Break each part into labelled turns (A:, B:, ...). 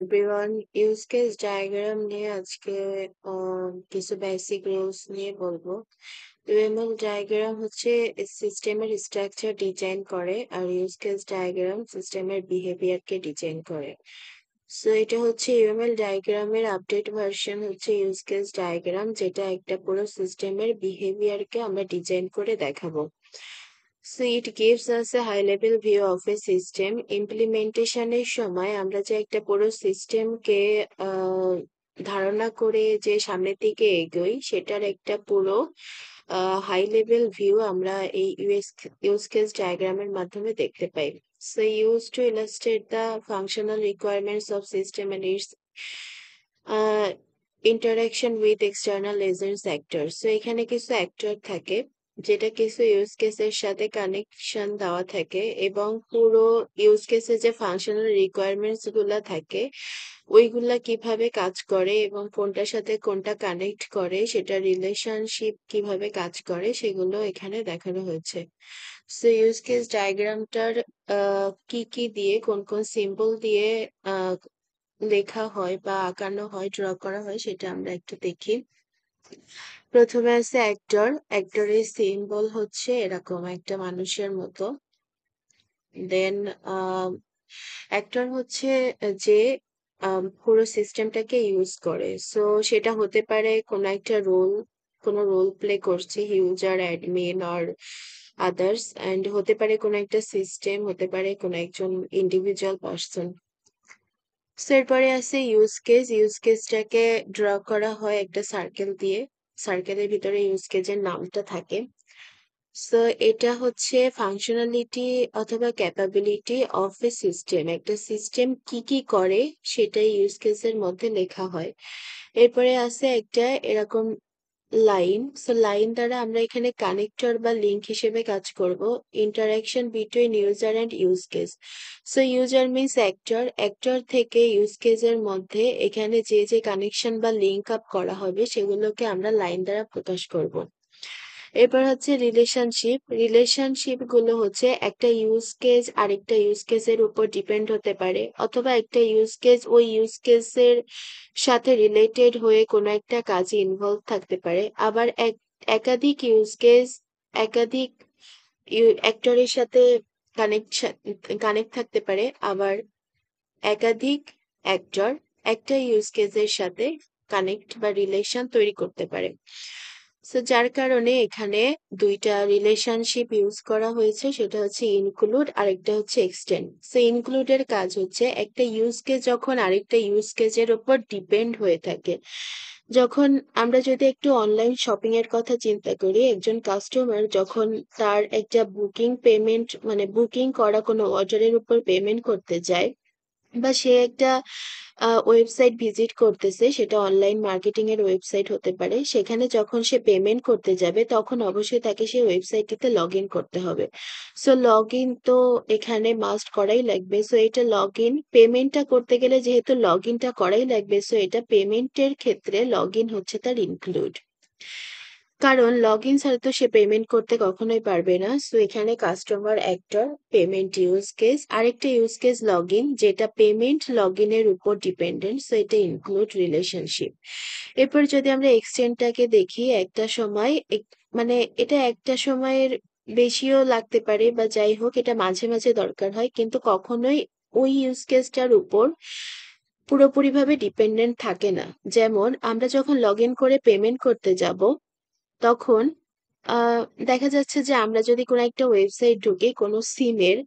A: Everyone, use case diagram নিয়ে আজকে কিছু বেসিক রুলস নিয়ে বলবো। ইউএমএল ডায়াগ্রাম হচ্ছে সিস্টেমের স্ট্রাকচার ডিজাইন করে, আর ইউজ কেস ডায়াগ্রাম সিস্টেমের বিহেভিয়ারকে ডিজাইন করে। সো এটা হচ্ছে ইউএমএল ডায়াগ্রামের আপডেট ভার্সন হচ্ছে ইউজ কেস ডায়াগ্রাম, যেটা একটা পুরো সিস্টেমের বিহেভিয়ারকে আমরা ডিজাইন করে দেখাবো। So it gives us a high level view of a system. ইমপ্লিমেন্টেশনের সময় আমরা যে একটা পুরো সিস্টেমকে ধারণা করে যে সামনের দিকে এগোই, সেটার একটা পুরো হাই লেভেল ভিউ আমরা এই ইউজ কেস ডায়াগ্রামের মাধ্যমে দেখতে পাই। So used to illustrate the functional requirements of system and its uh, interaction with external agents actors. So এখানে কিছু অ্যাক্টর থাকে, যেটা কিছু ইউজ কেসের সাথে কানেকশন দেওয়া থাকে, এবং পুরো ইউজ কেসে যে ফাংশনাল রিকোয়ারমেন্টস গুলা থাকে ওইগুলা কিভাবে কাজ করে এবং কোনটার সাথে কোনটা কানেক্ট করে, সেটা রিলেশনশিপ কিভাবে কাজ করে সেগুলো এখানে দেখানো হয়েছে। সো ইউজ কেস ডায়াগ্রামটার কি কি দিয়ে, কোন কোন সিম্বল দিয়ে লেখা হয় বা আঁকানো হয়, ড্র করা হয়, সেটা আমরা একটু দেখি। প্রথমে আছে অ্যাক্টর। অ্যাক্টরের সিম্বল হচ্ছে এরকম একটা মানুষের মতো। দেন অ্যাক্টর হচ্ছে যে পুরো সিস্টেমটাকে ইউজ করে। সো সেটা হতে পারে কোনো একটা রোল, কোনো রোল প্লে করছে, user, admin or others, and হতে পারে কোনো একটা সিস্টেম, হতে পারে কোনো একজন ইন্ডিভিজুয়াল পার্সন। সো এরপরে আছে ইউজ কেস। ইউজ কেসটাকে ড্র করা হয় একটা সার্কেল দিয়ে। সার্কেলের ভিতরে ইউজ কেসের নামটা থাকে। সো এটা হচ্ছে ফাংশনালিটি অথবা ক্যাপাবিলিটি অফ এ সিস্টেম। একটা সিস্টেম কি কি করে সেটাই ইউজ কেসের মধ্যে লেখা হয়। এরপরে আছে একটা এরকম লাইন। সো লাইন দ্বারা আমরা এখানে কানেক্টর বা লিঙ্ক হিসেবে কাজ করব। Interaction between user and use case. So user means actor. Actor থেকে ইউজ কেসের মধ্যে এখানে যে যে কানেকশন বা লিঙ্ক আপ করা হবে সেগুলোকে আমরা লাইন দ্বারা প্রকাশ করব। এরপর হচ্ছে রিলেশনশিপ। রিলেশনশিপ গুলো হচ্ছে একটা ইউজ কেস আরেকটা ইউজ কেসের উপর ডিপেন্ড হতে পারে, অথবা একটা ইউজ কেস ওই ইউজ কেসের সাথে রিলেটেড হয়ে কোনো একটা কাজে ইনভলভ থাকতে পারে। আবার একাধিক ইউজ কেস একাধিক অ্যাক্টরের সাথে কানেকশন কানেক্ট থাকতে পারে। আবার একাধিক অ্যাক্টর একটা ইউজ কেসের সাথে কানেক্ট বা রিলেশন তৈরি করতে পারে। সো যার কারণে এখানে দুইটা রিলেশনশিপ ইউজ করা হয়েছে, সেটা হচ্ছে ইনক্লুড আর একটা হচ্ছে এক্সটেন্ড। সো ইনক্লুডের কাজ হচ্ছে একটা ইউজ কেস যখন আরেকটা ইউজ কেসের উপর ডিপেন্ড হয়ে থাকে। যখন আমরা যদি একটু অনলাইন শপিং এর কথা চিন্তা করি, একজন কাস্টমার যখন তার একটা বুকিং পেমেন্ট, মানে বুকিং করা কোনো অর্ডারের উপর পেমেন্ট করতে যায়, বা সে একটা ওয়েবসাইট ভিজিট করতেছে, সেটা অনলাইন মার্কেটিং এর ওয়েবসাইট হতে পারে, সেখানে যখন সে পেমেন্ট করতে যাবে তখন অবশ্যই তাকে সেই ওয়েবসাইটটিতে লগ ইন করতে হবে। সো লগ ইন তো এখানে মাস্ট করাই লাগবে। সো এটা লগ ইন, পেমেন্টটা করতে গেলে যেহেতু লগ ইনটা করাই লাগবে, সো এটা পেমেন্টের ক্ষেত্রে লগ ইন হচ্ছে তার ইনক্লুড। কারণ লগ ইন ছাড়া তো সে পেমেন্ট করতে কখনোই পারবে না। সো এখানে customer actor, payment use case, আরেকটা ইউজ কেস লগ ইন, যেটা পেমেন্ট লগ ইনের উপর ডিপেন্ডেন্ট। সো এটা ইনক্লুড রিলেশনশিপ। এরপর যদি আমরা এক্সটেন্ডটাকে দেখি, একটা সময় মানে এটা একটা সময়ের বেশিও লাগতে পারে, বা যাই হোক এটা মাঝে মাঝে দরকার হয়, কিন্তু কখনোই ওই ইউজ কেসটার উপর পুরোপুরিভাবে ডিপেন্ডেন্ট থাকে না। যেমন আমরা যখন লগ ইন করে পেমেন্ট করতে যাব, তখন আ দেখা যাচ্ছে যে আমরা যদি কোনো একটা ওয়েবসাইট ঢুকি কোনো সিমের,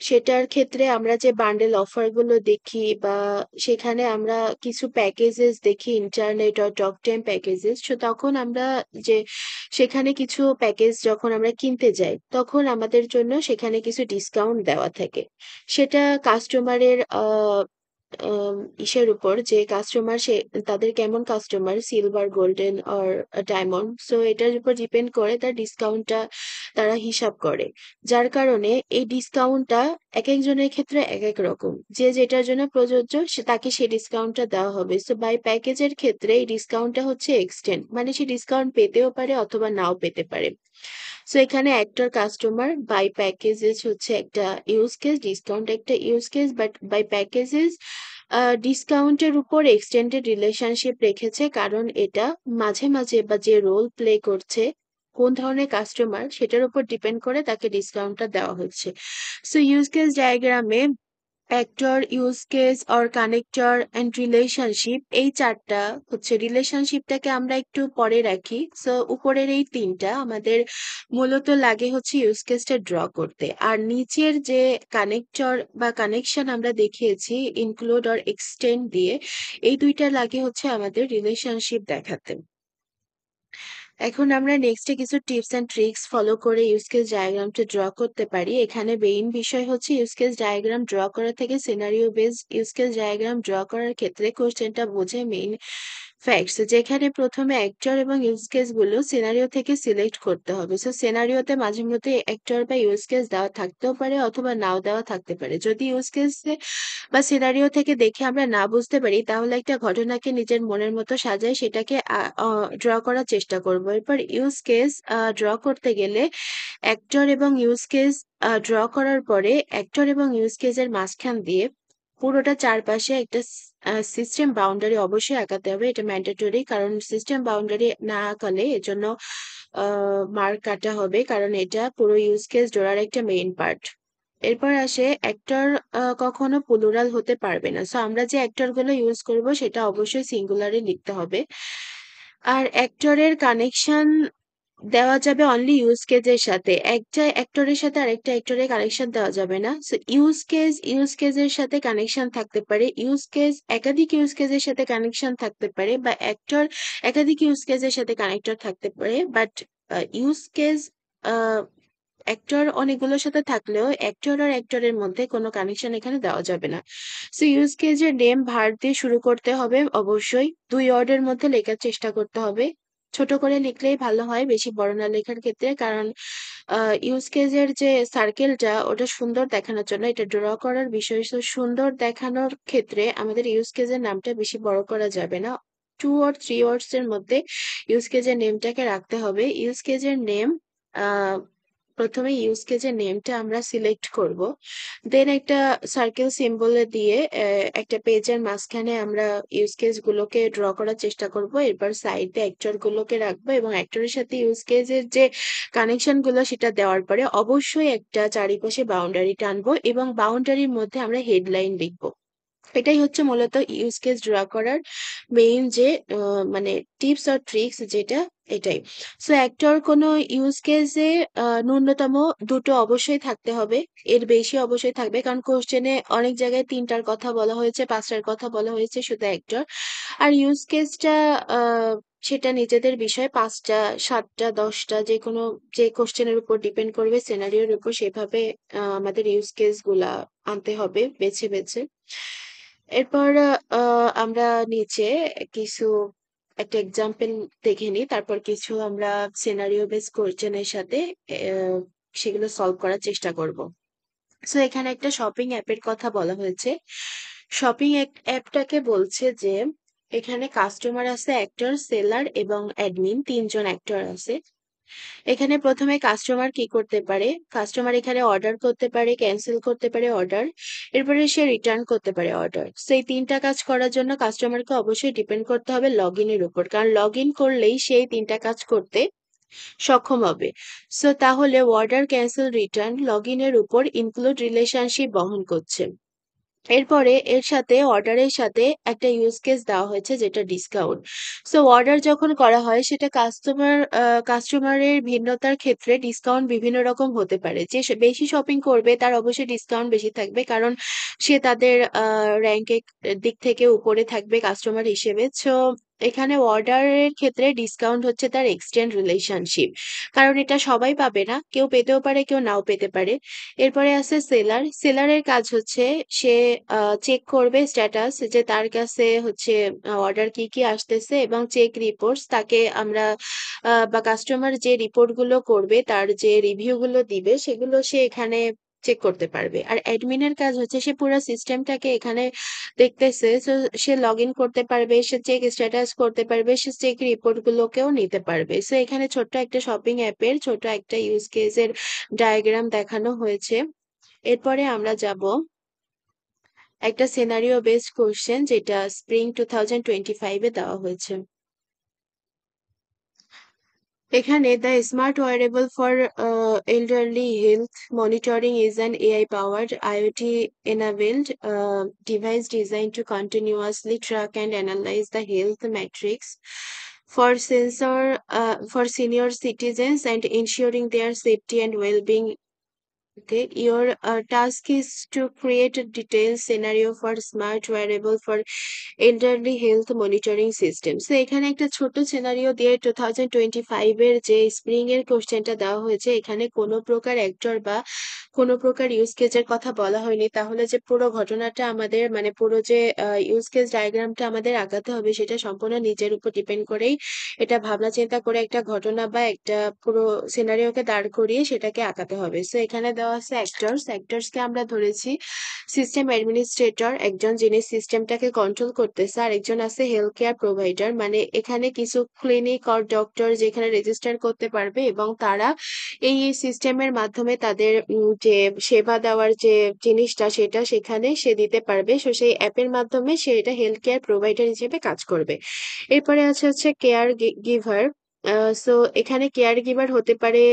A: সেটার ক্ষেত্রে আমরা যে বান্ডেল অফার গুলো দেখি, বা সেখানে আমরা কিছু প্যাকেজেস দেখি, internet or talk time packages. So তখন আমরা যে সেখানে কিছু প্যাকেজ যখন আমরা কিনতে যাই, তখন আমাদের জন্য সেখানে কিছু ডিসকাউন্ট দেওয়া থাকে। সেটা কাস্টমারের আম ইসের উপর, যে কাস্টমার সে তাদের কেমন customer, silver, golden or diamond. So এটার উপর ডিপেন্ড করে তার ডিসকাউন্টটা তারা হিসাব করে। যার কারণে এই ডিসকাউন্টটা একেকজনের ক্ষেত্রে একেক রকম। যে যেটার জন্য প্রযোজ্য তাকে সেই ডিসকাউন্টটা দেওয়া হবে। সো বাই প্যাকেজের ক্ষেত্রে এই ডিসকাউন্টটা হচ্ছে এক্সটেন্ড, মানে সে ডিসকাউন্ট পেতেও পারে অথবা নাও পেতে পারে। সো এখানে অ্যাক্টর, কাস্টমার, বাই প্যাকেজেস হচ্ছে একটা ইউজ কেস, ডিসকাউন্ট একটা use case, but buy packages ডিসকাউন্টের উপর এক্সটেন্ডেড রিলেশনশিপ রেখেছে, কারণ এটা মাঝে মাঝে বা যে রোল প্লে করছে কোন ধরনের কাস্টমার সেটার উপর ডিপেন্ড করে তাকে ডিসকাউন্টটা দেওয়া হচ্ছে। সো ইউজ কেস ডায়াগ্রামে actor, use case or connector and relationship, এই চারটা হচ্ছে। রিলেশনশিপটাকে আমরা একটু পরে রাখি। সো উপরের এই তিনটা আমাদের মূলত লাগে হচ্ছে ইউজ কেসটা ড্র করতে, আর নিচের যে কানেক্টর বা কানেকশন আমরা দেখিয়েছি ইনক্লুড অর এক্সটেন্ড দিয়ে, এই দুইটা লাগে হচ্ছে আমাদের রিলেশনশিপ দেখাতে। এখন আমরা নেক্সটে কিছু টিপস অ্যান্ড ট্রিক্স ফলো করে ইউজ কেস ডায়াগ্রামটা ড্র করতে পারি। এখানে মেইন বিষয় হচ্ছে ইউজ কেস ডায়াগ্রাম ড্র করা থেকে scenario based use case diagram draw করার ক্ষেত্রে কোশ্চেনটা বোঝে মেইন ফ্যাক্টস, যেখানে প্রথমে অ্যাক্টর এবং ইউজ কেস গুলো সিনারিও থেকে সিলেক্ট করতে হবে। সো সিনারিওতে মাঝে মধ্যে অ্যাক্টর বা ইউজ কেস দেওয়া থাকতেও পারে অথবা নাও দেওয়া থাকতে পারে। যদি ইউজ কেস বা সিনারিও থেকে দেখে আমরা না বুঝতে পারি, তাহলে একটা ঘটনাকে নিজের মনের মতো সাজায় সেটাকে ড্র করার চেষ্টা করব। এরপর ইউজ কেস ড্র করতে গেলে অ্যাক্টর এবং ইউজ কেস ড্র করার পরে অ্যাক্টর এবং ইউজ কেসের মাঝখান দিয়ে পুরোটা চারপাশে একটা সিস্টেম বাউন্ডারি অবশ্যই আঁকাতে হবে। এটা ম্যান্ডেটরি, কারণ সিস্টেম বাউন্ডারি না আঁকালে এর জন্য মার্ক কাটা হবে, কারণ এটা পুরো ইউজ কেস ড্রয়ার একটা মেইন পার্ট। এরপর আসে অ্যাক্টর কখনো প্লুরাল হতে পারবে না। সো আমরা যে অ্যাক্টর গুলো ইউজ করব সেটা অবশ্যই সিঙ্গুলারে লিখতে হবে। আর অ্যাক্টরের কানেকশন দেওয়া যাবে অনলি ইউজ কেসের সাথে। একটা অ্যাক্টরের সাথে আরেকটা অ্যাক্টরের কানেকশন দেওয়া যাবে না। সো ইউজ কেসের সাথে কানেকশন থাকতে পারে, ইউজ কেস একাধিক ইউজ কেসের সাথে কানেকশন থাকতে পারে, বা অ্যাক্টর একাধিক ইউজ কেসের সাথে কানেক্টর থাকতে পারে। বাট ইউজ কেস অ্যাক্টর অনেকগুলোর সাথে থাকলেও অ্যাক্টর আর অ্যাক্টরের মধ্যে কোনো কানেকশন এখানে দেওয়া যাবে না। সো ইউজ কেসের নেম ভার্ব দিয়ে শুরু করতে হবে অবশ্যই। 2 ওয়ার্ডের মধ্যে লেখার চেষ্টা করতে হবে। ছোট করে লিখলেই ভালো হয়, বেশি বড় না লেখার ক্ষেত্রে, কারণ ইউজ কেসের যে সার্কেলটা ওটা সুন্দর দেখানোর জন্য, এটা ড্র করার বিষয়। তো সুন্দর দেখানোর ক্ষেত্রে আমাদের ইউজ কেসের নামটা বেশি বড় করা যাবে না। 2 or 3 ওয়ার্ডস এর মধ্যে ইউজ কেসের নেমটাকে রাখতে হবে। ইউজ কেসের নেম প্রথমে ইউজ কেসের নেমটা আমরা সিলেক্ট করব, দেন একটা সার্কেল সিম্বল দিয়ে একটা পেজের মাঝখানে আমরা ইউজ কেস গুলোকে ড্র করার চেষ্টা করব। এরপর সাইডে অ্যাক্টর গুলোকে রাখবো এবং অ্যাক্টরের সাথে ইউজ কেসের যে কানেকশন গুলো সেটা দেওয়ার পরে অবশ্যই একটা চারিপাশে বাউন্ডারি টানবো এবং বাউন্ডারির মধ্যে আমরা হেডলাইন লিখবো। এটাই হচ্ছে মূলত ইউজ কেস ড্র করার মেইন যে মানে টিপস আর ট্রিক্স যেটা, এটাই। সো অ্যাক্টর কোনো ইউজ কেসে ন্যূনতম দুটো অবশ্যই থাকতে হবে, এর বেশি অবশ্যই থাকবে, কারণ কোশ্চেনে অনেক জায়গায় তিনটার কথা বলা হয়েছে, পাঁচটার কথা বলা হয়েছে শুধু অ্যাক্টর। আর ইউজ কেসটা সেটা নিজেদের বিষয়, 5টা 7টা 10টা যে কোনো, যে কোশ্চেনের উপর ডিপেন্ড করবে সিনারিওর উপর, সেভাবে আমাদের ইউজ কেস গুলা আনতে হবে বেছে বেছে। এরপর আমরা নিচে কিছু একটা এক্সাম্পল দেখে নিই, তারপর কিছু আমরা সিনারিও বেস কোশ্চেনের সাথে আহ, সেগুলো সলভ করার চেষ্টা করব। সো এখানে একটা শপিং অ্যাপের কথা বলা হয়েছে। শপিং অ্যাপটাকে বলছে যে এখানে কাস্টমার আছে, অ্যাক্টর, সেলার এবং অ্যাডমিন, 3জন অ্যাক্টর আছে। এখানে প্রথমে কাস্টমার কি করতে পারে, কাস্টমার এখানে অর্ডার করতে পারে, ক্যান্সেল করতে পারে অর্ডার, এরপরে সে রিটার্ন করতে পারে অর্ডার। সেই তিনটা কাজ করার জন্য কাস্টমারকে অবশ্যই ডিপেন্ড করতে হবে লগ ইনের উপর, কারণ লগ ইন করলেই সেই তিনটা কাজ করতে সক্ষম হবে। সো তাহলে অর্ডার, ক্যান্সেল, রিটার্ন লগ ইনের উপর ইনক্লুড রিলেশনশিপ বহন করছে। এরপরে এর সাথে অর্ডারের সাথে একটা ইউজ কেস দেওয়া হয়েছে যেটা ডিসকাউন্ট। সো অর্ডার যখন করা হয় সেটা কাস্টমারের ভিন্নতার ক্ষেত্রে ডিসকাউন্ট বিভিন্ন রকম হতে পারে। যে বেশি শপিং করবে তার অবশ্যই ডিসকাউন্ট বেশি থাকবে, কারণ সে তাদের র্যাঙ্কের দিক থেকে উপরে থাকবে কাস্টমার হিসেবে। সো এখানে অর্ডারের ক্ষেত্রে ডিসকাউন্ট হচ্ছে তার এক্সটেন্ড রিলেশনশিপ, কারণ এটা সবাই পাবে না, কেউ পেতেও পারে কেউ নাও পেতে পারে। এরপরে আছে সেলার। সেলারের কাজ হচ্ছে সে চেক করবে স্ট্যাটাস, যে তার কাছে হচ্ছে অর্ডার কি কি আসতেছে, এবং চেক রিপোর্টস তাকে আমরা বা কাস্টমার যে রিপোর্ট গুলো করবে, তার যে রিভিউ গুলো দিবে সেগুলো সে এখানে চেক করতে পারবে। আর অ্যাডমিনের কাজ হচ্ছে সে পুরো সিস্টেমটাকে এখানে দেখতেছে। So, সে লগ ইন করতে পারবে, সে চেক স্ট্যাটাস করতে পারবে, সে চেক রিপোর্ট গুলোকেও নিতে পারবে। সো এখানে ছোট্ট একটা শপিং অ্যাপের ছোট একটা ইউজ কেসের ডায়াগ্রাম দেখানো হয়েছে। এরপরে আমরা যাব একটা সিনারিও বেসড কোশ্চেন যেটা স্প্রিং 2025 এ দেওয়া হয়েছে। এখানে the smart wearable for elderly health monitoring is an AI powered IoT enabled device designed to continuously track and analyze the health metrics for senior citizens and ensuring their safety and well-being. Okay, your task is to create a detailed scenario for smart wearable for elderly health monitoring system. So এখানে একটা ছোট scenario দিয়ে 2025 এর যে spring এর কোশ্চেনটা দেওয়া হয়েছে, এখানে কোনো প্রকার অ্যাক্টর বা কোনো প্রকার ইউজ কেসের কথা বলা হয়নি। তাহলে যে পুরো ঘটনাটা আমাদের মানে পুরো যে ইউজ কেস ডায়াগ্রামটা আমাদের আঁকাতে হবে সেটা সম্পূর্ণ নিজের উপর ডিপেন্ড করেই এটা ভাবনা চিন্তা করে একটা ঘটনা বা একটা পুরো সিনারিওকে দাঁড় করিয়ে সেটাকে আঁকাতে হবে। সো এখানে দেওয়া আছে অ্যাক্টরস। অ্যাক্টরসকে আমরা ধরেছি সিস্টেম অ্যাডমিনিস্ট্রেটর, একজন যিনি সিস্টেমটাকে কন্ট্রোল করতেছে, আর একজন আছে হেলথ কেয়ার প্রোভাইডার, মানে এখানে কিছু ক্লিনিক অর ডক্টর যেখানে রেজিস্টার করতে পারবে এবং তারা এই সিস্টেমের মাধ্যমে তাদের যে সেবা দেওয়ার যে জিনিসটা সেটা সেখানে সে দিতে পারবে। সো সেই অ্যাপের মাধ্যমে সে এটা হেলথ কেয়ার প্রোভাইডার হিসেবে কাজ করবে। এরপরে আছে হচ্ছে কেয়ার গিভার। সো এখানে কেয়ার গিভার হতে পারে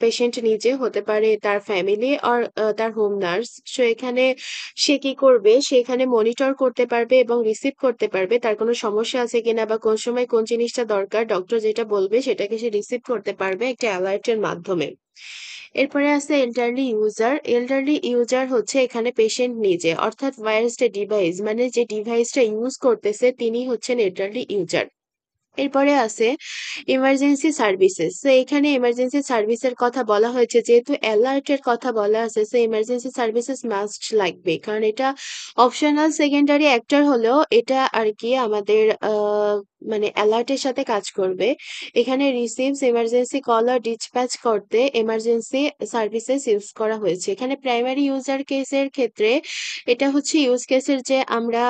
A: পেশেন্ট নিজে, হতে পারে তার ফ্যামিলি আর তার হোম নার্স। সো এখানে সে কি করবে, সে এখানে মনিটর করতে পারবে এবং রিসিভ করতে পারবে তার কোনো সমস্যা আছে কিনা বা কোন সময় কোন জিনিসটা দরকার, ডক্টর যেটা বলবে সেটাকে সে রিসিভ করতে পারবে একটা অ্যালার্টের মাধ্যমে। এরপরে আছে এল্ডারলি ইউজার। এল্ডারলি ইউজার হচ্ছে এখানে পেশেন্ট নিজে, অর্থাৎ ভায়ারস ডিভাইস, মানে যে ডিভাইসটা ইউজ করতেছে তিনি হচ্ছেন এল্ডারলি ইউজার। এরপরে আছে ইমার্জেন্সি সার্ভিসেস। তো এখানে ইমার্জেন্সি সার্ভিসের কথা বলা হয়েছে, যেহেতু অ্যালার্টের কথা বলা আছে, সো ইমার্জেন্সি সার্ভিসেস মাস্ট লাগবে, কারণ এটা অপশনাল সেকেন্ডারি অ্যাক্টর হলেও এটা আর কি আমাদের মানে অ্যালার্টের সাথে কাজ করবে। এখানে রিসিভস ইমার্জেন্সি কল আর ডিসপ্যাচ করতে এমার্জেন্সি সার্ভিসেস ইউজ করা হয়েছে। এখানে প্রাইমারি ইউজার কেসের ক্ষেত্রে এটা হচ্ছে ইউজ কেসের যে আমরা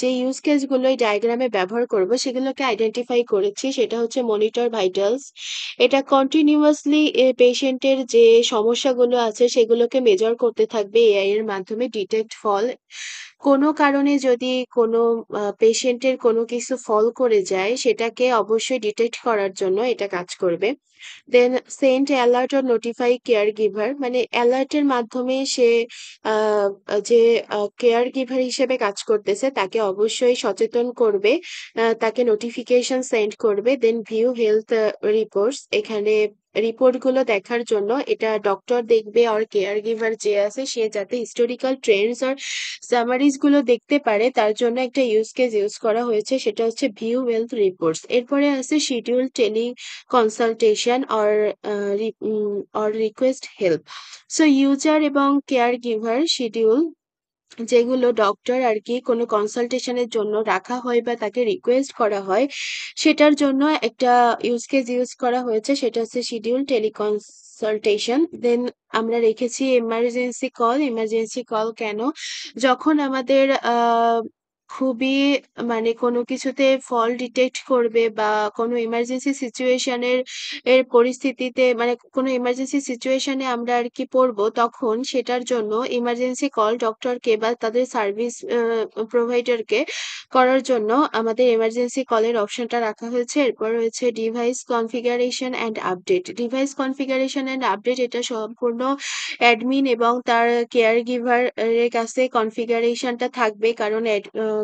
A: যে ইউজ কেসগুলো এই ডায়াগ্রামে ব্যবহার করব সেগুলোকে আইডেন্টিফাই করেছি, সেটা হচ্ছে মনিটর ভাইটালস। এটা কন্টিনিউয়াসলি পেশেন্টের যে সমস্যাগুলো আছে সেগুলোকে মেজর করতে থাকবে এআই এর মাধ্যমে ডিটেক্ট ফল। কোনো কারণে যদি কোনো পেশেন্টের কোনো কিছু ফল করে যায় সেটাকে অবশ্যই ডিটেক্ট করার জন্য এটা কাজ করবে। Then send alert or notify caregiver, মানে অ্যালার্টের মাধ্যমে সে আহ, যে কেয়ার গিভার হিসেবে কাজ করতেছে তাকে অবশ্যই সচেতন করবে, তাকে নোটিফিকেশন সেন্ড করবে। দেন ভিউ হেলথ রিপোর্টস, এখানে রিপোর্ট গুলো দেখার জন্য এটা ডক্টর দেখবে আর কেয়ার গিভার যে আছে সে যাতে হিস্টোরিক্যাল ট্রেন্ডস আর সামারিজ গুলো দেখতে পারে তার জন্য একটা ইউজ কেস ইউজ করা হয়েছে, সেটা হচ্ছে ভিউ হেলথ রিপোর্টস। এরপরে আছে schedule teleconsultation or request help. So user এবং কেয়ার গিভার শিডিউল যেগুলো ডক্টর আর কি কোনো কনসালটেশনের জন্য রাখা হয় বা তাকে রিকোয়েস্ট করা হয় সেটার জন্য একটা ইউজ কেস ইউজ করা হয়েছে, সেটা হচ্ছে শিডিউল টেলিকনসালটেশন। দেন আমরা রেখেছি এমার্জেন্সি কল। এমার্জেন্সি কল কেন, যখন আমাদের খুবই মানে কোনো কিছুতে ফল ডিটেক্ট করবে বা কোনো ইমার্জেন্সি সিচুয়েশনের পরিস্থিতিতে, মানে কোনো ইমার্জেন্সি সিচুয়েশনে আমরা আর কি পড়বো, তখন সেটার জন্য ইমার্জেন্সি কল ডক্টরকে বা তাদের সার্ভিস প্রোভাইডারকে করার জন্য আমাদের এমার্জেন্সি কলের অপশনটা রাখা হয়েছে। এরপর রয়েছে device configuration and update. Device configuration and update এটা সম্পূর্ণ অ্যাডমিন এবং তার কেয়ার গিভার এর কাছে কনফিগারেশনটা থাকবে,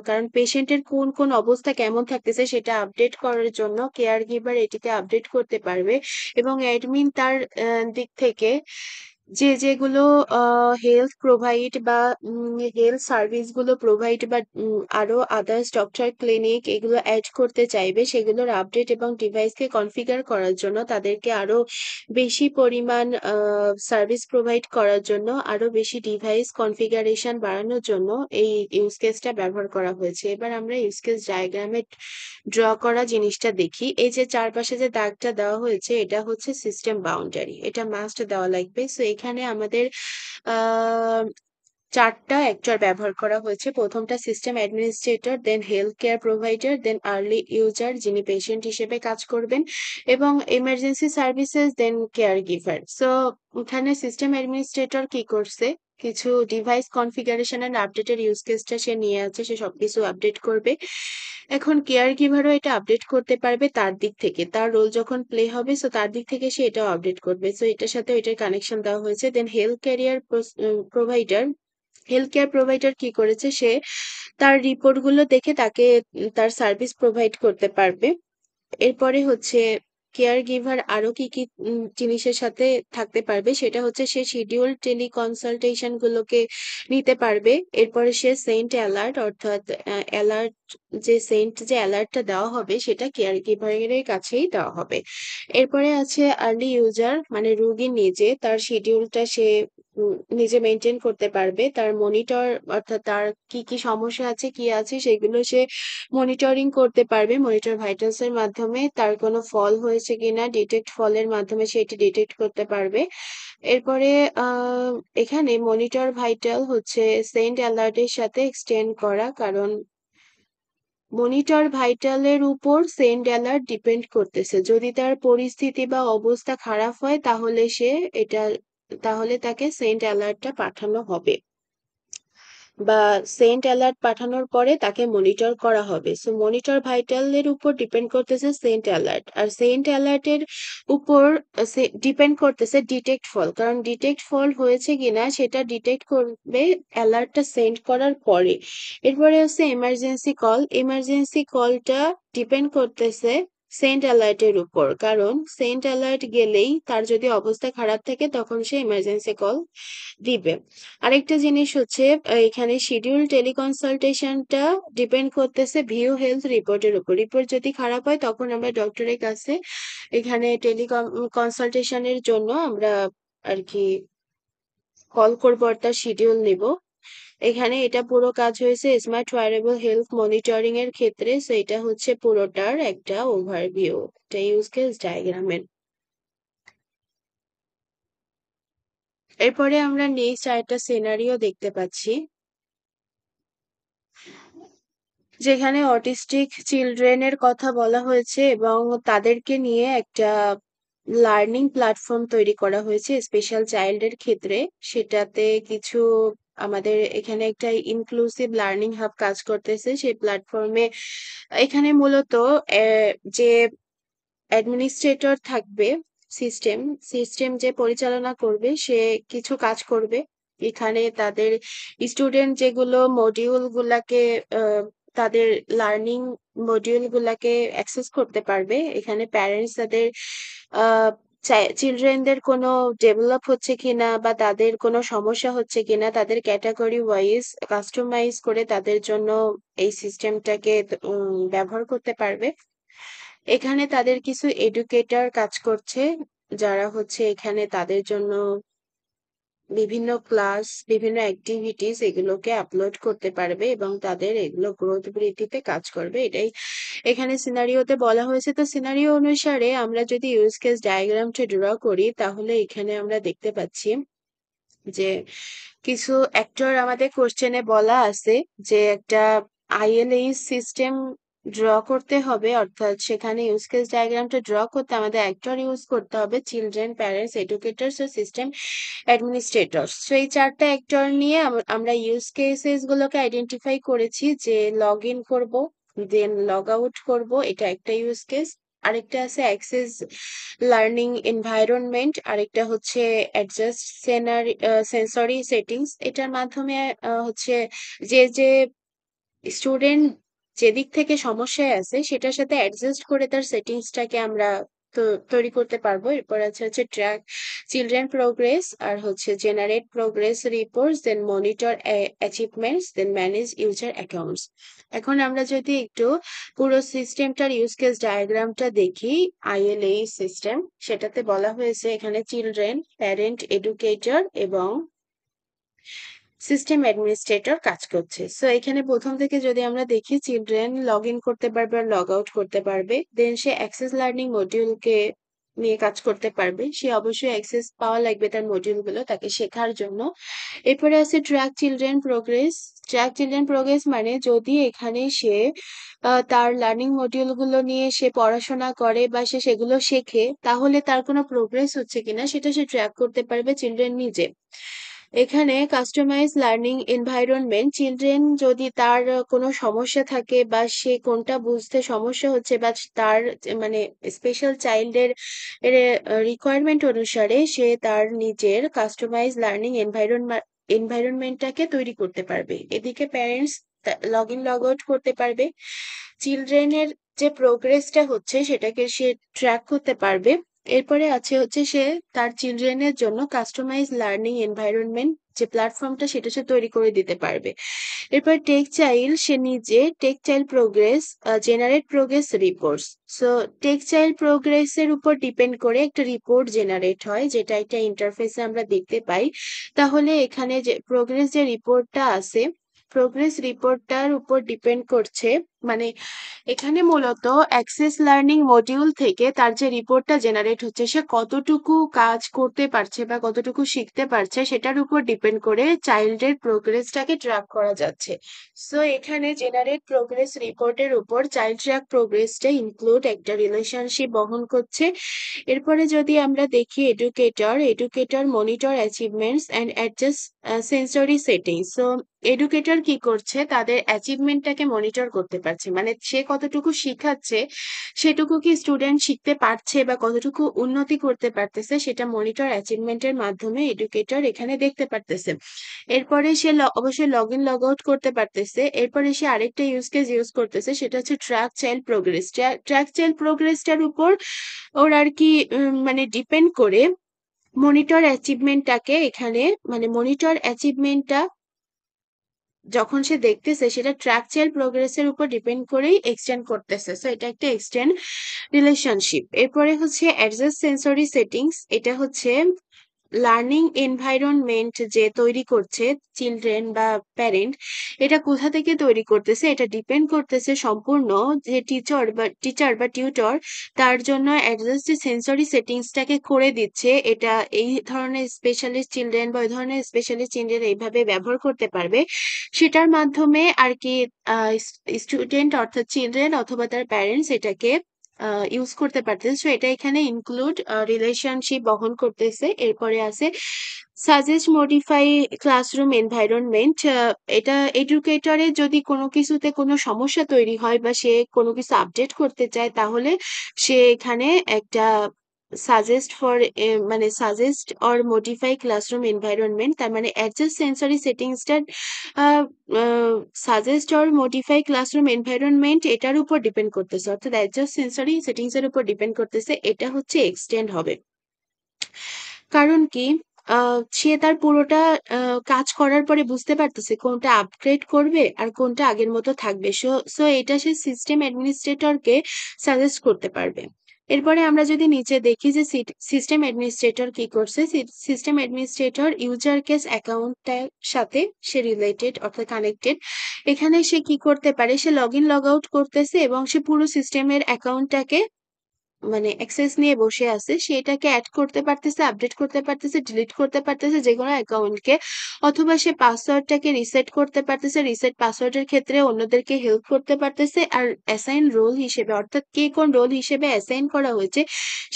A: কারণ পেশেন্টের কোন কোন অবস্থা কেমন থাকতেছে সেটা আপডেট করার জন্য কেয়ার গিভার এটিকে আপডেট করতে পারবে এবং অ্যাডমিন তার দিক থেকে যেগুলো হেলথ প্রোভাইড বা হেলথ সার্ভিস গুলো প্রোভাইড বা আরো আদার্স ডক্টর ক্লিনিক এগুলো অ্যাড করতে চাইবে সেগুলোর আপডেট এবং ডিভাইসকে কনফিগার করার জন্য তাদেরকে আরো বেশি পরিমাণ সার্ভিস প্রোভাইড করার জন্য আরো বেশি ডিভাইস কনফিগারেশন বাড়ানোর জন্য এই ইউজ কেসটা ব্যবহার করা হয়েছে। এবার আমরা ইউজ কেস ডায়াগ্রামে ড্র করা জিনিসটা দেখি। এই যে চারপাশে যে দাগটা দেওয়া হয়েছে এটা হচ্ছে সিস্টেম বাউন্ডারি, এটা মাস্ট দেওয়া লাগবে। সো এখানে আমাদের আহ 4টা অ্যাক্টর ব্যবহার করা হয়েছে। প্রথমটা সিস্টেম অ্যাডমিনিস্ট্রেটর, দেন হেলথ কেয়ার প্রোভাইডার, দেন আর্লি ইউজার যিনি পেশেন্ট হিসেবে কাজ করবেন এবং এমার্জেন্সি সার্ভিসেস, দেন কেয়ার গিভার। সো এখানে সিস্টেম অ্যাডমিনিস্ট্রেটর কি করছে, কিছু ডিভাইস কনফিগারেশন এন্ড আপডেটের ইউজ কেসটা সে নিয়ে আছে, সে সবকিছু আপডেট করবে। এখন কেয়ার গিভারও এটা আপডেট করতে পারবে তার দিক থেকে, তার রোল যখন প্লে হবে, সো তার দিক থেকে সে এটাও আপডেট করবে। সো এটার সাথে এটার কানেকশন দেওয়া হয়েছে। দেন হেলথ কেয়ার প্রোভাইডার কি করেছে, সে তার রিপোর্ট গুলো দেখে তাকে তার সার্ভিস প্রোভাইড করতে পারবে। এরপরে হচ্ছে কেয়ার গিভার আরো কি কি জিনিসের সাথে থাকতে পারবে, সেটা হচ্ছে সে শিডিউল টেলিকনসালটেশন গুলোকে নিতে পারবে। এরপরে সে সেন্ট অ্যালার্ট, অর্থাৎ অ্যালার্ট, যে অ্যালার্টটা দেওয়া হবে সেটা কেয়ার গিভারের কাছেই দেওয়া হবে। এরপরে আছে আর্লি ইউজার, মানে রোগী নিজে তার শিডিউলটা সে নিজে মেনটেন করতে পারবে। তার মনিটর, অর্থাৎ তার কি কি সমস্যা আছে কি আছে সেগুলো সে মনিটরিং করতে পারবে। মনিটর ভাইটালস এর মাধ্যমে তার কোনো ফল হয়েছে কিনা, ডিটেক্ট ফলের মাধ্যমে সে এটি ডিটেক্ট করতে পারবে। এরপরে এখানে মনিটর ভাইটাল হচ্ছে সেন্ড অ্যালার্টের সাথে এক্সটেন্ড করা, কারণ মনিটর ভাইটালের উপর সেন্ড অ্যালার্ট ডিপেন্ড করতেছে। যদি তার পরিস্থিতি বা অবস্থা খারাপ হয় তাহলে এটা তাহলে তাকে সেন্ড অ্যালার্টটা পাঠানো হবে, বা সেন্ট অ্যালার্ট পাঠানোর পরে তাকে মনিটর করা হবে। সো মনিটর ভাইটালের উপর ডিপেন্ড করতেছে সেন্ট অ্যালার্ট, আর সেন্ট অ্যালার্টের উপর ডিপেন্ড করতেছে ডিটেক্ট ফল, কারণ ডিটেক্ট ফল হয়েছে কিনা সেটা ডিটেক্ট করবে অ্যালার্টটা সেন্ড করার পরে। এরপরে হচ্ছে এমার্জেন্সি কল। এমার্জেন্সি কলটা ডিপেন্ড করতেছে সেন্ট অ্যালার্টের উপর, কারণ সেন্ট অ্যালার্ট গেলেই তার যদি অবস্থা খারাপ থাকে তখন সে এমার্জেন্সি কল দিবে। আরেকটা জিনিস হচ্ছে এখানে শিডিউল টেলিকনসালটেশনটা ডিপেন্ড করতেছে ভিউ হেলথ রিপোর্টের উপর। রিপোর্ট যদি খারাপ হয় তখন আমরা ডক্টরের কাছে এখানে কনসালটেশনের জন্য আমরা আর কি কল করবো, আর তার শিডিউল নিব। এখানে এটা পুরো কাজ হয়েছে স্মার্ট ওয়্যারেবল হেলথ মনিটরিং এর ক্ষেত্রে। সো এটা হচ্ছে পুরোটার একটা ওভারভিউ, এটা ইউজ কেস ডায়াগ্রামের। এরপরে আমরা নেক্সট আরেকটা সিনারিও দেখতে পাচ্ছি, যেখানে অটিস্টিক চিলড্রেনের কথা বলা হয়েছে এবং তাদেরকে নিয়ে একটা লার্নিং প্ল্যাটফর্ম তৈরি করা হয়েছে স্পেশাল চাইল্ডের ক্ষেত্রে। সেটাতে কিছু আমাদের এখানে একটা ইনক্লুসিভ লার্নিং হাব কাজ করতেছে সেই প্ল্যাটফর্মে। এখানে মূলত যে অ্যাডমিনিস্ট্রেটর থাকবে, সিস্টেম সিস্টেম যে পরিচালনা করবে সে কিছু কাজ করবে। এখানে তাদের স্টুডেন্ট যেগুলো মডিউল গুলাকে তাদের লার্নিং মডিউল গুলাকে অ্যাক্সেস করতে পারবে। এখানে প্যারেন্টস তাদের চিলড্রেনদের কোনো ডেভেলপ হচ্ছে কিনা বা তাদের কোনো সমস্যা হচ্ছে কিনা তাদের ক্যাটাগরি ওয়াইজ কাস্টমাইজ করে তাদের জন্য এই সিস্টেমটাকে ব্যবহার করতে পারবে। এখানে তাদের কিছু এডুকেটর কাজ করছে, যারা হচ্ছে এখানে তাদের জন্য বিভিন্ন ক্লাস, বিভিন্ন অ্যাক্টিভিটিস এগুলোকে আপলোড করতে পারবে এবং তাদের এগুলো গ্রোথ বৃদ্ধিতে কাজ করবে। এটাই এখানে সিনারিওতে বলা হয়েছে। তো সিনারিও অনুসারে আমরা যদি ইউজ কেস ডায়াগ্রামটা ড্র করি তাহলে এখানে আমরা দেখতে পাচ্ছি যে কিছু অ্যাক্টর আমাদের কোশ্চেনে বলা আছে যে একটা আইএলএইচ সিস্টেম ড্র করতে হবে, অর্থাৎ সেখানে ইউজ কেস ডায়াগ্রামটা ড্র করতে আমাদের অ্যাক্টর ইউজ করতে হবে চিলড্রেন, প্যারেন্টস, এডুকেটরস ও সিস্টেম অ্যাডমিনিস্ট্রেটরস। তো এই চারটা অ্যাক্টর নিয়ে আমরা ইউজ কেসেস গুলোকে আইডেন্টিফাই করেছি, যে লগ ইন করবো, দেন লগ আউট করবো, এটা একটা ইউজ কেস। আরেকটা আছে অ্যাক্সেস লার্নিং এনভায়রনমেন্ট, আরেকটা হচ্ছে অ্যাডজাস্ট সেন্সরি সেটিংস। এটার মাধ্যমে হচ্ছে যে স্টুডেন্ট যেদিক থেকে সমস্যায় আছে সেটার সাথে অ্যাডজাস্ট করে তার সেটিংসটাকে আমরা তো তৈরি করতে পারবো। এরপর হচ্ছে ট্র্যাক চিলড্রেন প্রোগ্রেস, আর হচ্ছে জেনারেট প্রোগ্রেস রিপোর্টস, দেন মনিটর অ্যাচিভমেন্টস, দেন ম্যানেজ ইউজার অ্যাকাউন্টস। এখন আমরা যদি একটু পুরো সিস্টেমটার ইউজ কেস ডায়াগ্রামটা দেখি, আইএলএ সিস্টেম, সেটাতে বলা হয়েছে এখানে চিলড্রেন, প্যারেন্ট, এডুকেটর এবং সিস্টেম অ্যাডমিনিস্ট্রেটর কাজ করছে। সো এখানে প্রথম থেকে যদি আমরা দেখি, চিলড্রেন লগ ইন করতে পারবে আর লগ আউট করতে পারবে। দেন সে অ্যাক্সেস লার্নিং মডিউলকে নিয়ে কাজ করতে পারবে। সে অবশ্যই অ্যাক্সেস পাওয়া লাগবে তার মডিউলগুলো তাকে শেখার জন্য। এরপরে আছে track children progress. Track children progress মানে যদি এখানে সে তার লার্নিং মডিউলগুলো নিয়ে সে পড়াশোনা করে বা সে সেগুলো শেখে, তাহলে তার কোনো প্রোগ্রেস হচ্ছে কিনা সেটা সে ট্র্যাক করতে পারবে চিলড্রেন নিজে। এখানে কাস্টমাইজ লার্নিং এনভায়রনমেন্ট, চিলড্রেন যদি তার কোনো সমস্যা থাকে বা সে কোনটা বুঝতে সমস্যা হচ্ছে বা তার মানে স্পেশাল চাইল্ডের রিকোয়ারমেন্ট অনুসারে সে তার নিজের কাস্টমাইজ লার্নিং এনভায়রনমেন্টটাকে তৈরি করতে পারবে। এদিকে parents log in log out করতে পারবে, চিলড্রেনের যে প্রোগ্রেসটা হচ্ছে সেটাকে সে ট্র্যাক করতে পারবে। এরপরে আছে হচ্ছে সে তার চিলড্রেনের জন্য কাস্টমাইজ লার্নিং এনভায়রনমেন্ট যে প্ল্যাটফর্মটা সেটা সে তৈরি করে দিতে পারবে। এরপর টেক চাইল্ড, সে নিজে tech child progress generate progress reports. So tech child প্রোগ্রেসের উপর ডিপেন্ড করে একটা রিপোর্ট জেনারেট হয়, যেটা একটা ইন্টারফেসে আমরা দেখতে পাই। তাহলে এখানে যে প্রোগ্রেস যে রিপোর্টটা আছে, প্রোগ্রেস রিপোর্টটার উপর ডিপেন্ড করছে, মানে এখানে মূলত অ্যাক্সেস লার্নিং মডিউল থেকে তার যে রিপোর্টটা জেনারেট হচ্ছে সে কতটুকু কাজ করতে পারছে বা কতটুকু শিখতে পারছে সেটার উপর ডিপেন্ড করে চাইল্ডের প্রোগ্রেসটাকে ট্র্যাক করা যাচ্ছে। সো এখানে জেনারেট প্রোগ্রেস রিপোর্টের উপর চাইল্ড ট্র্যাক প্রোগ্রেসটা ইনক্লুড একটা রিলেশনশিপ বহন করছে। এরপরে যদি আমরা দেখি educator monitor achievements and adjust sensory settings. So educator কি করছে, তাদের অ্যাচিভমেন্টটাকে মনিটর করতে পারছে, মানে সে কতটুকু শিখাচ্ছে সেটুকু কি স্টুডেন্ট শিখতে পারছে বা কতটুকু উন্নতি করতে পারতেছে সেটা মনিটর অ্যাচিভমেন্টের মাধ্যমে এডুকেটর এখানে দেখতে পারতেছে। এরপরে সে অবশ্যই লগ ইন লগ আউট করতে পারতেছে। এরপরে সে আরেকটা ইউজ কেস ইউজ করতেছে, সেটা হচ্ছে track child progress. Track child প্রোগ্রেসটার উপর ওর আর কি মানে ডিপেন্ড করে মনিটর অ্যাচিভমেন্টটাকে এখানে, মানে মনিটর অ্যাচিভমেন্টটা যখন সে দেখতেছে সেটা ট্র্যাক চাইল্ড প্রোগ্রেসের উপর ডিপেন্ড করেই এক্সটেন্ড করতেছে। সো এটা একটা এক্সটেন্ড রিলেশনশিপ। এরপরে হচ্ছে অ্যাডজাস্ট সেন্সরি সেটিংস, এটা হচ্ছে লার্নিং এনভায়রনমেন্ট যে তৈরি করছে চিলড্রেন বা প্যারেন্ট, এটা কোথা থেকে তৈরি করতেছে এটা ডিপেন্ড করতেছে সম্পূর্ণ যে টিচার বা টিউটর তার জন্য অ্যাডজাস্ট সেন্সরি সেটিংসটাকে করে দিচ্ছে। এটা এই ধরনের স্পেশালিস্ট চিলড্রেন বা ওই ধরনের স্পেশালিস্ট চিলড্রেন এইভাবে ব্যবহার করতে পারবে, সেটার মাধ্যমে আর কি স্টুডেন্ট অর্থাৎ চিলড্রেন অথবা তার প্যারেন্টস এটাকে ইউজ করতে পারতেছে। সো এটা এখানে ইনক্লুড রিলেশনশিপ বহন করতেছে। এরপরে আছে সাজেস্ট মডিফাই ক্লাসরুম এনভায়রনমেন্ট। এটা এডুকেটরের যদি কোনো কিছুতে কোনো সমস্যা তৈরি হয় বা সে কোনো কিছু আপডেট করতে চায় তাহলে সে এখানে একটা suggest or modify classroom environment, তার মানে অ্যাডজাস্ট সেন্সরি সেটিংসটা suggest or modify classroom environment এটার উপর ডিপেন্ড করতেছে, অর্থাৎ অ্যাডজাস্ট সেন্সরি সেটিংস এর উপর ডিপেন্ড করতেছে। এটা হচ্ছে এক্সটেন্ড হবে। কারণ কি, সে তার পুরোটা কাজ করার পরে বুঝতে পারতেছে কোনটা আপগ্রেড করবে আর কোনটা আগের মতো থাকবে। সো এটা সে সিস্টেম অ্যাডমিনিস্ট্রেটরকে সাজেস্ট করতে পারবে। এরপরে আমরা যদি নিচে দেখি যে সিস্টেম অ্যাডমিনিস্ট্রেটর কি করছে, সিস্টেম অ্যাডমিনিস্ট্রেটর ইউজার কেস অ্যাকাউন্টটার সাথে সে রিলেটেড অর্থাৎ কানেক্টেড। এখানে সে কি করতে পারে, সে লগ ইন লগ আউট করতেছে এবং সে পুরো সিস্টেমের অ্যাকাউন্টটাকে মানে অ্যাক্সেস নিয়ে বসে আছে, সেটাকে অ্যাড করতে পারতেছে, আপডেট করতে পারতেছে, ডিলিট করতে পারতেছে যেকোনো অ্যাকাউন্টকে, অথবা সে পাসওয়ার্ডটাকে রিসেট করতে পারতেছে, রিসেট পাসওয়ার্ডের ক্ষেত্রে অন্যদেরকে হেল্প করতে পারতেছে। আর অ্যাসাইন রোল হিসেবে অর্থাৎ কে কোন রোল হিসেবে অ্যাসাইন করা হয়েছে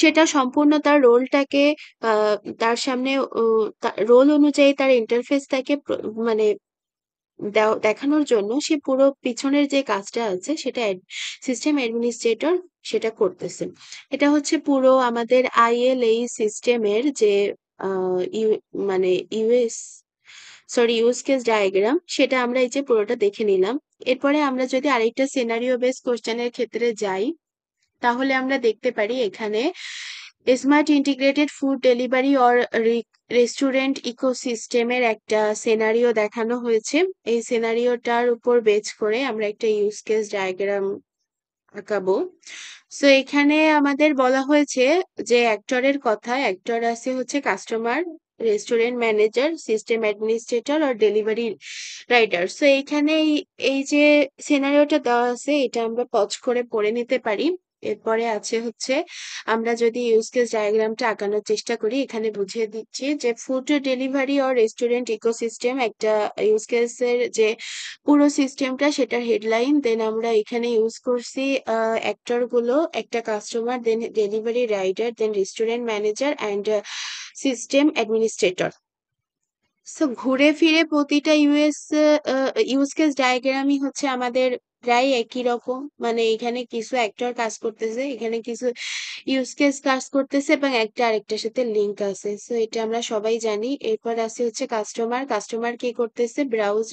A: সেটা সম্পূর্ণ তার রোলটাকে তার সামনে রোল অনুযায়ী তার ইন্টারফেসটাকে মানে দেখানোর জন্য সে পুরো পিছনের যে কাজটা আছে সেটা সিস্টেম অ্যাডমিনিস্ট্রেটর সেটা করতেছে। এটা হচ্ছে পুরো আমাদের আইএলএই সিস্টেমের যে মানে ইউএস ইউজ কেস ডায়াগ্রাম, সেটা আমরা এই যে পুরোটা দেখে নিলাম। এরপরে আমরা যদি আরেকটা সিনারিও বেস কোশ্চেনের ক্ষেত্রে যাই তাহলে আমরা দেখতে পারি এখানে smart integrated food delivery or restaurant ইকোসিস্টেমের একটা সিনারিও দেখানো হয়েছে। এই সিনারিওটার উপর বেচ করে আমরা একটা ইউজ কেস ডায়াগ্রাম আঁকাবো। সো এখানে আমাদের বলা হয়েছে যে অ্যাক্টরের কথা, অ্যাক্টর আছে হচ্ছে customer, restaurant manager, system administrator আর ডেলিভারি রাইডার। সো এইখানে এই যে সিনারিওটা দেওয়া আছে এটা আমরা পজ করে পড়ে নিতে পারি। এরপরে আছে হচ্ছে আমরা যদি ইউজ কেস ডায়াগ্রামটা আঁকানোর চেষ্টা করি, এখানে বুঝিয়ে দিচ্ছি যে food delivery or restaurant ecosystem একটা ইউজ কেসের যে পুরো সিস্টেমটা সেটার হেডলাইন, দেন আমরা এখানে ইউজ করছি অ্যাক্টর গুলো, একটা customer, then delivery rider, then restaurant manager and system administrator. So ঘুরে ফিরে প্রতিটা ইউজ কেস ডায়াগ্রামই হচ্ছে আমাদের প্রায় একই রকম। মানে এখানে কিছু অ্যাক্টর কাজ করতেছে, এখানে কিছু ইউজ কেস কাজ করতেছে এবং একটা আরেকটার সাথে লিঙ্ক আছে। সো এটা আমরা সবাই জানি। এরপর আছে হচ্ছে কাস্টমার। কাস্টমার কি করতেছে? Browse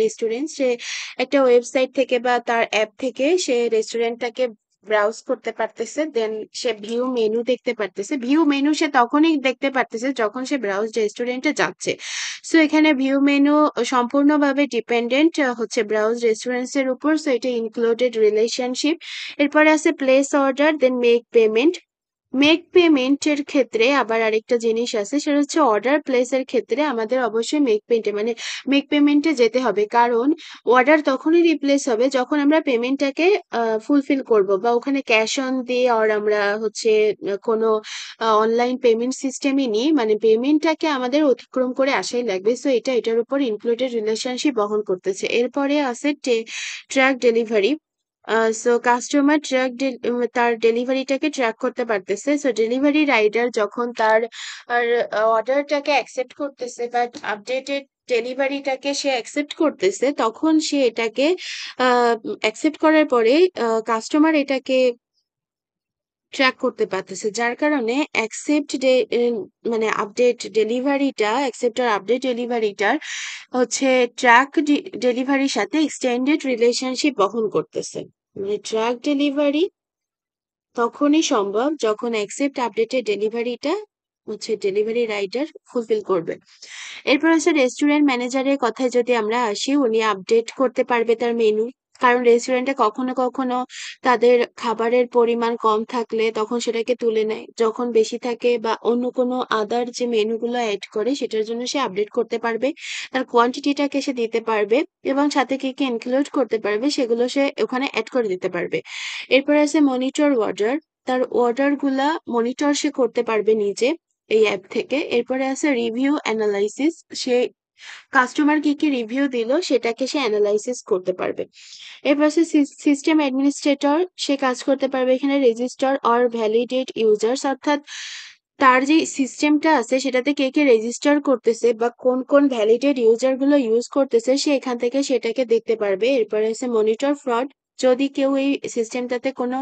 A: restaurant. সে একটা ওয়েবসাইট থেকে বা তার অ্যাপ থেকে সে রেস্টুরেন্টটাকে ব্রাউজ করতে পারতেছে, দেন সে ভিউ মেনু দেখতে পারতেছে। ভিউ মেনু সে তখনই দেখতে পারতেছে যখন সে ব্রাউজ রেস্টুরেন্টে যাচ্ছে। সো এখানে ভিউ মেনু সম্পূর্ণভাবে ডিপেন্ডেন্ট হচ্ছে ব্রাউজ রেস্টুরেন্টস এর উপর। সো এটা ইনক্লুডেড রিলেশনশিপ। এরপরে আছে place order, then make payment. Make পেমেন্টের ক্ষেত্রে আবার আরেকটা জিনিস আছে, সেটা হচ্ছে অর্ডার প্লেসের ক্ষেত্রে আমাদের অবশ্যই মেক পেমেন্টে যেতে হবে। কারণ অর্ডার তখনই রিপ্লেস হবে যখন আমরা পেমেন্টটাকে ফুলফিল করব, বা ওখানে ক্যাশ অন দিয়ে আর আমরা হচ্ছে কোনো অনলাইন পেমেন্ট সিস্টেমই নিই, মানে পেমেন্টটাকে আমাদের অতিক্রম করে আসাই লাগবে। সো এটার উপর ইনক্লুডেড রিলেশনশিপ বহন করতেছে। এরপরে আছে ট্র্যাক ডেলিভারি। সো কাস্টমার তার ডেলিভারিটাকে ট্র্যাক করতে পারতেছে। সো ডেলিভারি রাইডার যখন তার অর্ডারটাকে অ্যাকসেপ্ট করতেছে বা আপডেটেড ডেলিভারিটাকে সে অ্যাকসেপ্ট করতেছে, তখন সে এটাকে অ্যাকসেপ্ট করার পরে কাস্টমার এটাকে ট্র্যাক করতে পারতেছে, যার কারণে মানে আপডেট ডেলিভারিটার হচ্ছে ট্রাক ডেলিভারির সাথে এক্সটেন্ডেড রিলেশনশিপ বহন করতেছে। মানে ট্রাক ডেলিভারি তখনই সম্ভব যখন অ্যাকসেপ্ট আপডেটেড ডেলিভারিটা হচ্ছে ডেলিভারি রাইডার ফুলফিল করবে। এরপর হচ্ছে রেস্টুরেন্ট ম্যানেজারের কথায় যদি আমরা আসি, উনি আপডেট করতে পারবে তার মেনু। কারণ রেস্টুরেন্টে কখনো কখনো তাদের খাবারের পরিমাণ কম থাকলে তখন সেটাকে তুলে নেয়, যখন বেশি থাকে বা অন্য কোনো আদার যে মেনুগুলো অ্যাড করে সেটার জন্য সে আপডেট করতে পারবে, তার কোয়ান্টিটিটাকে সে দিতে পারবে এবং সাথে কি কি ইনক্লুড করতে পারবে সেগুলো সে ওখানে অ্যাড করে দিতে পারবে। এরপর আছে মনিটর অর্ডার। তার অর্ডার গুলা মনিটর সে করতে পারবে নিজে এই অ্যাপ থেকে। এরপরে আছে রিভিউ অ্যানালাইসিস। সে কাস্টমার কি কি রিভিউ দিল সেটাকে সে অ্যানালাইসিস করতে পারবে। এরপর আছে সিস্টেম অ্যাডমিনিস্ট্রেটর। সে কাজ করতে পারবে এখানে রেজিস্টার অর ভ্যালিডেট ইউজার্স, অর্থাৎ তার যে সিস্টেমটা আছে সেটাতে কে কে রেজিস্টার করতেছে বা কোন কোন ভ্যালিডেট ইউজার গুলো ইউজ করতেছে সে এখান থেকে সেটাকে দেখতে পারবে। এরপরে আছে মনিটর ফ্রড। যদি কেউ এই সিস্টেমটাতে কোনো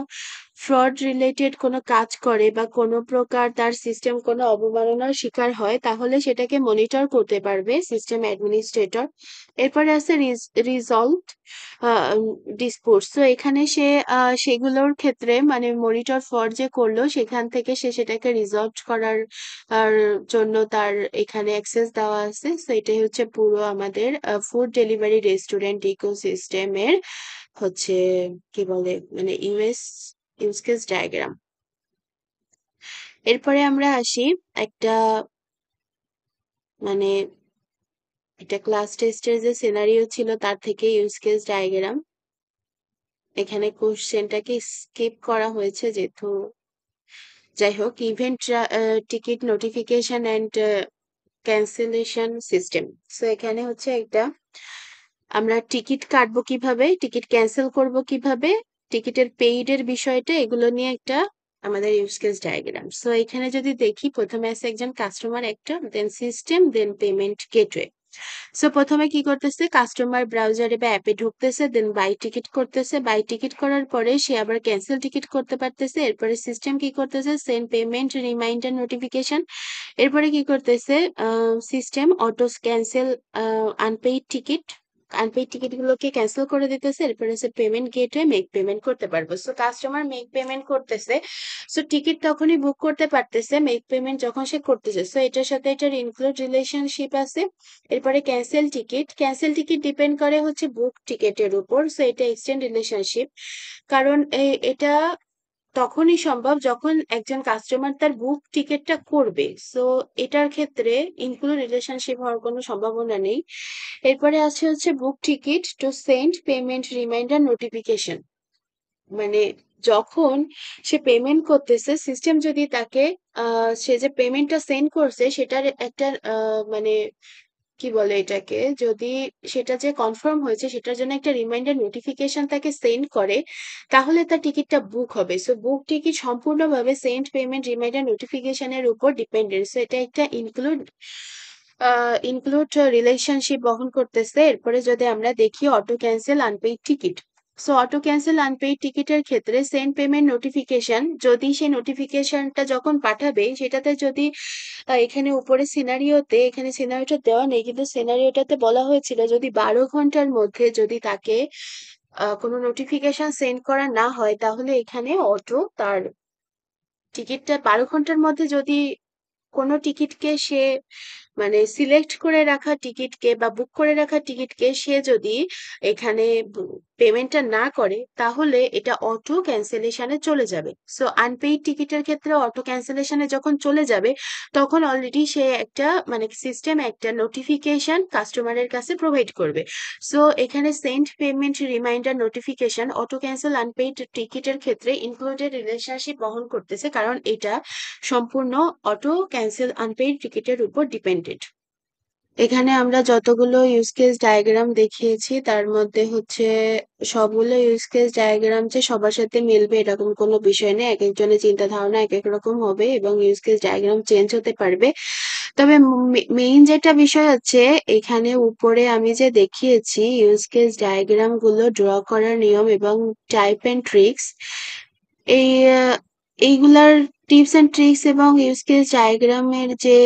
A: ফ্রড রিলেটেড কোনো কাজ করে বা কোনো প্রকার তার সিস্টেম কোনো অবমাননার শিকার হয়, তাহলে সেটাকে মনিটর করতে পারবে সিস্টেম অ্যাডমিনিস্ট্রেটর। এরপরে আছে রিজলভ ডিসপুটস। তো এখানে সে সেগুলোর ক্ষেত্রে মানে মনিটর ফর যে করলো সেখান থেকে সে সেটাকে রিজলভ করার আর জন্য তার এখানে অ্যাক্সেস দেওয়া আছে। তো এটাই হচ্ছে পুরো আমাদের ফুড ডেলিভারি রেস্টুরেন্ট ইকোসিস্টেমের হচ্ছে কি বলে মানে ইউজ কেস ডায়াগ্রাম। এরপরে আমরা আসি একটা মানে এটা ক্লাস টেস্টের যে সিনারিও ছিল তার থেকে ইউজ কেস ডায়াগ্রাম। এখানে কোশ্চেনটাকে স্কিপ করা হয়েছে যেহেতু, যাই হোক। Event ticket notification and cancellation system. So এখানে হচ্ছে একটা আমরা টিকিট কাটবো কিভাবে, টিকিট ক্যান্সেল করব কিভাবে, টিকিটের পেইড এর বিষয়টা, এগুলো নিয়ে একটা আমাদের ইউজ কেস ডায়াগ্রাম। সো এখানে যদি দেখি, প্রথমে আছে একজন কাস্টমার একটা, দেন সিস্টেম, দেন পেমেন্ট গেটওয়ে। সো প্রথমে কি করতেছে, কাস্টমার ব্রাউজারে বা অ্যাপে ঢুকতেছে, দেন বাই টিকিট করতেছে। বাই টিকিট করার পরে সে আবার ক্যান্সেল টিকিট করতে পারতেছে। এরপরে সিস্টেম কি করতেছে, সেন্ড পেমেন্ট রিমাইন্ডার নোটিফিকেশন। এরপরে কি করতেছে, system auto cancel unpaid ticket গুলোকে ক্যান্সেল করে দিতেছে। এরপরে হচ্ছে পেমেন্ট গেটওয়ে, মেক পেমেন্ট করতে পারবো। সো কাস্টমার মেক পেমেন্ট করতেছে, সো টিকিট তখনই বুক করতে পারতেছে মেক পেমেন্ট যখন সে করতেছে। সো এটার সাথে এটার ইনক্লুড রিলেশনশিপ আছে। এরপরে ক্যান্সেল টিকিট ডিপেন্ড করে হচ্ছে বুক টিকেটের উপর। সো এটা এক্সটেন্ড রিলেশনশিপ। কারণ এটা তখনই সম্ভব যখন একজন কাস্টমার তার বুক টিকেটটা করবে। সো এটার ক্ষেত্রে ইনক্লুড রিলেশনশিপ হওয়ার কোনো সম্ভাবনা নেই। এরপরে আছে হচ্ছে book ticket to send payment reminder notification. মানে যখন সে পেমেন্ট করতেছে, সিস্টেম যদি তাকে সে যে পেমেন্টটা সেন্ড করছে সেটার একটা মানে কি বলে এটাকে, যদি সেটা যে কনফার্ম হয়েছে সেটার জন্য একটা রিমাইন্ডার নোটিফিকেশন তাকে সেন্ড করে, তাহলে তার টিকিটটা বুক হবে। সো বুক টিকিট সম্পূর্ণভাবে সেন্ড পেমেন্ট রিমাইন্ডার নোটিফিকেশনের উপর ডিপেন্ডেন্ট। সো এটা একটা ইনক্লুড ইনক্লুড রিলেশনশিপ বহন করতেছে। এরপরে যদি আমরা দেখি auto cancel unpaid ticket. So auto cancel unpaid টিকিটের ক্ষেত্রে সেন্ড পেমেন্ট নোটিফিকেশন, যদি সেই নোটিফিকেশনটা যখন পাঠাবে সেটাতে যদি এখানে উপরে সিনারিওতে, এখানে সিনারিওটা দেওয়া নেই কিন্তু সিনারিওটাতে বলা হয়েছিল যদি 12 ঘন্টার মধ্যে যদি তাকে কোনো নোটিফিকেশন সেন্ড করা না হয় তাহলে এখানে অটো তার টিকিটটা 12 ঘন্টার মধ্যে যদি কোনো টিকিটকে সে মানে সিলেক্ট করে রাখা টিকিটকে বা বুক করে রাখা টিকিটকে সে যদি এখানে পেমেন্টটা না করে তাহলে এটা অটো ক্যান্সেলেশনে চলে যাবে। সো আনপেইড টিকিটের ক্ষেত্রে অটো ক্যান্সেলেশনে যখন চলে যাবে তখন অলরেডি সে একটা মানে সিস্টেম একটা নোটিফিকেশন কাস্টমারের কাছে প্রোভাইড করবে। সো এখানে send payment reminder notification auto cancel unpaid টিকিটের ক্ষেত্রে ইনক্লুডেড রিলেশনশিপ বহন করতেছে, কারণ এটা সম্পূর্ণ অটো ক্যান্সেল আনপেইড টিকিটের উপর ডিপেন্ডেন্ট। এখানে আমরা যতগুলো ইউজ কেস ডায়াগ্রাম দেখিয়েছি তার মধ্যে হচ্ছে সবগুলো ইউজ কেস ডায়াগ্রাম যে সবার সাথে মিলবে এরকম কোনো বিষয় নেই। এক একজনের চিন্তা ধারণা এক এক রকম হবে এবং ইউজ কেস ডায়াগ্রাম চেঞ্জ হতে পারবে। তবে মেইন যেটা বিষয় হচ্ছে এখানে উপরে আমি যে দেখিয়েছি ইউজ কেস ডায়াগ্রাম গুলো ড্র করার নিয়ম এবং টাইপ এন্ড ট্রিক্স, এই এইগুলার টিপস এন্ড ট্রিক্স এবং ইউজ কেস ডায়াগ্রামের যে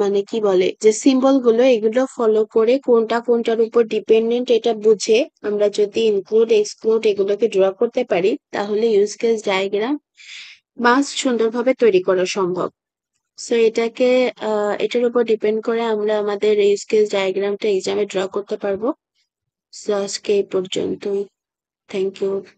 A: মানে কি বলে যে সিম্বল গুলো এগুলো ফলো করে কোনটা কোনটার উপর ডিপেন্ডেন্ট এটা বুঝে আমরা যদি ইনক্লুড এক্সক্লুড এগুলোকে ড্র করতে পারি তাহলে ইউজ কেস ডায়াগ্রাম মাস্ট সুন্দরভাবে তৈরি করা সম্ভব। সো এটাকে এটার উপর ডিপেন্ড করে আমরা আমাদের ইউজ কেস ডায়াগ্রামটা এক্সামে ড্র করতে পারবো। সো আজকে এই পর্যন্তই। Thank you.